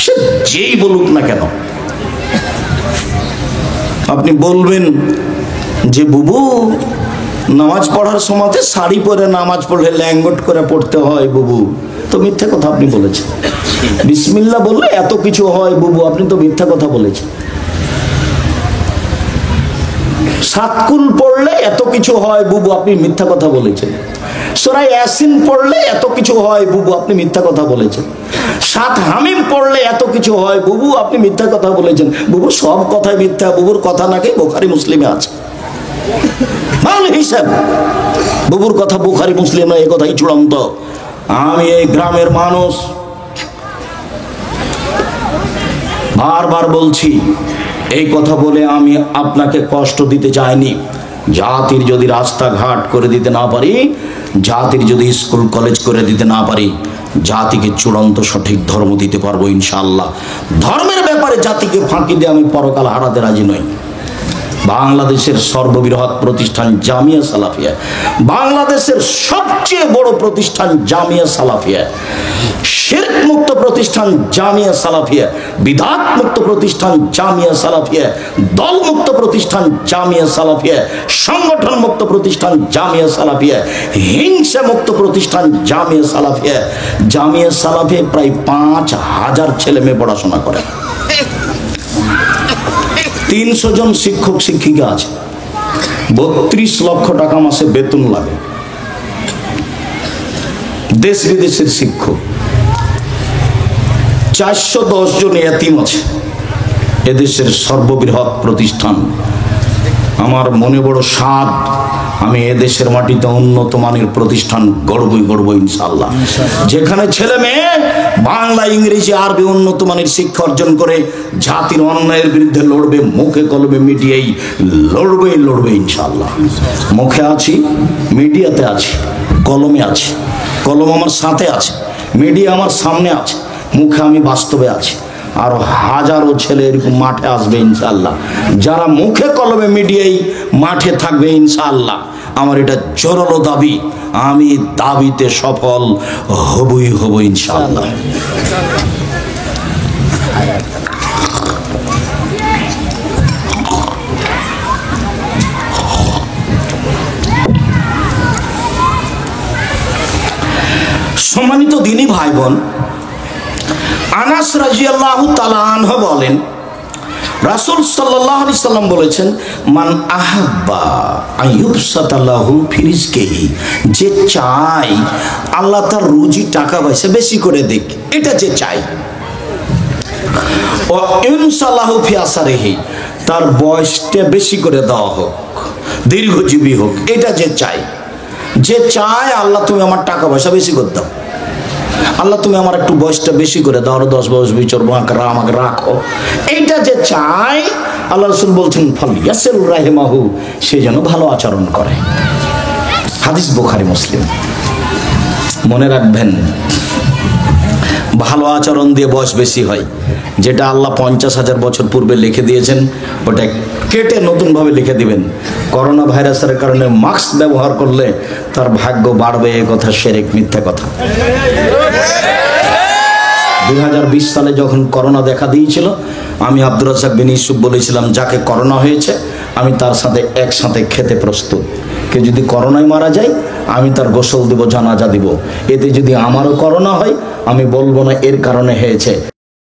সে যেই বলুক না কেন। আপনি বলবেন যে বুবু নামাজ পড়ার সময়তে শাড়ি পরে নামাজ পড়লে ল্যাঙ্গট করে পড়তে হয় বুবু, তো মিথ্যা কথা আপনি বলেছেন। বিসমিল্লাহ বললে এত কিছু হয় বুবু, আপনি তো মিথ্যা কথা বলেছেন। সাতকুল পড়লে এত কিছু হয় বুবু, আপনি মিথ্যা কথা বলেছেন। সূরা ইয়াসিন পড়লে এত কিছু হয় বুবু, আপনি মিথ্যা কথা বলেছেন। সাত হামিম পড়লে এত কিছু হয় বুবু, আপনি মিথ্যা কথা বলেছেন। বুবু সব কথাই মিথ্যা, বুবুর কথা নাকি বুখারী মুসলিমে আছে। হিসাব বুবুর কথা বুখারী মুসলিমে, এই কথাই চূড়ান্ত। আমি এই গ্রামের মানুষ, বারবার বলছি, এই কথা বলে আমি আপনাকে কষ্ট দিতে চাইনি। জাতির যদি রাস্তাঘাট করে দিতে না পারি, জাতির যদি স্কুল কলেজ করে দিতে না পারি, জাতিকে চূড়ান্ত সঠিক ধর্ম দিতে পারবো ইনশাআল্লাহ। ধর্মের ব্যাপারে জাতিকে ফাঁকি দিয়ে আমি পরকাল হারাতে রাজি নই। বাংলাদেশের সর্ববৃহৎ প্রতিষ্ঠান জামিয়া সালাফিয়া, বাংলাদেশের সবচেয়ে বড় প্রতিষ্ঠান জামিয়া সালাফিয়া, শিরক মুক্ত প্রতিষ্ঠান জামিয়া সালাফিয়া, বিদআত মুক্ত প্রতিষ্ঠান জামিয়া সালাফিয়া, দল মুক্ত প্রতিষ্ঠান জামিয়া সালাফিয়া, সংগঠন মুক্ত প্রতিষ্ঠান জামিয়া সালাফিয়া, হিংসা মুক্ত প্রতিষ্ঠান জামিয়া সালাফিয়া। জামিয়া সালাফিয়া প্রায় 5000 ছেলে মেয়ে পড়াশোনা করে। 300 জন শিক্ষক শিক্ষিকা আছে, 32 লক্ষ টাকা মাসে বেতন লাগে। দেশ বিদেশের শিক্ষক, 410 জন এতিম আছে। এদেশের সর্ববৃহৎ প্রতিষ্ঠান। আমার মনে বড় সাধ, আমি এদেশের মাটিতে উন্নত মানের প্রতিষ্ঠান গড়বই ইনশাআল্লাহ, যেখানে ছেলে মেয়ে বাংলা ইংরেজি আরবি উন্নত মানের শিক্ষা অর্জন করে জাতির অন্যায়ের বিরুদ্ধে লড়বে, মুখে কলমে মিডিয়াই লড়বে ইনশাআল্লাহ। মুখে আছি, মিডিয়াতে আছি, কলমে আছি। কলম আমার সাথে আছে, মিডিয়া আমার সামনে আছে, মুখে আমি বাস্তবে আছি। আর হাজারো ছেলে এরকম মাঠে আসবে ইনশাআল্লাহ, যারা মুখে কলমে মিডিয়াই মাঠে থাকবে ইনশাআল্লাহ। আমার এটা জোরালো দাবি, আমি দাবিতে সফল হবই ইনশাআল্লাহ। সম্মানিত দ্বীনী ভাই বোন, আনাস রাদিয়াল্লাহু তাআলা আনহু বলেন, রাসূল সাল্লাল্লাহু আলাইহি সাল্লাম বলেছেন, মান আহাব্বা আইয়ুবসাতা লাহু ফি রিজকিহি, যে চাই আল্লাহ তার রুজি টাকা পয়সা বেশি করে দেখ, এটা যে চাই। ও ইনসাল্লাহু ফি আসারিহি, তার বয়সটা বেশি করে দেওয়া হোক, দীর্ঘজীবী হোক, এটা যে চাই। যে চায় আল্লাহ তুমি আমার টাকা পয়সা বেশি করে দাও, আল্লাহ তুমি আমার একটু বয়সটা বেশি করে দাও, 10 বছর বিচর আমাকে রাখো, এইটা যে চাই, আল্লাহ রাসূল বলছেন ফালিয়াসিল রাহিমাহু, সে যেন ভালো আচরণ করে। হাদিস বুখারী মুসলিম। মনে রাখবেন, ভালো আচরণ দিয়ে বয়স বেশি হয়। যেটা আল্লাহ 50,000 বছর পূর্বে লিখে দিয়েছেন, ওটা কেটে নতুনভাবে লিখে দিবেন। করোনা ভাইরাসের কারণে মাস্ক ব্যবহার করলে তার ভাগ্য বাড়বে, এ কথা শিরক, মিথ্যা কথা। 2020 সালে যখন করোনা দেখা দিয়েছিল, আমি আব্দুর রাজ্জাক বিন ইউসুফ বলেছিলাম, যাকে করোনা হয়েছে আমি তার সাথে একসাথে খেতে প্রস্তুত। কেউ যদি করোনায় মারা যায়, আমি তার গোসল দিব, জানাজা দিব। এতে যদি আমারও করোনা হয়, আমি বলবো না এর কারণে হয়েছে,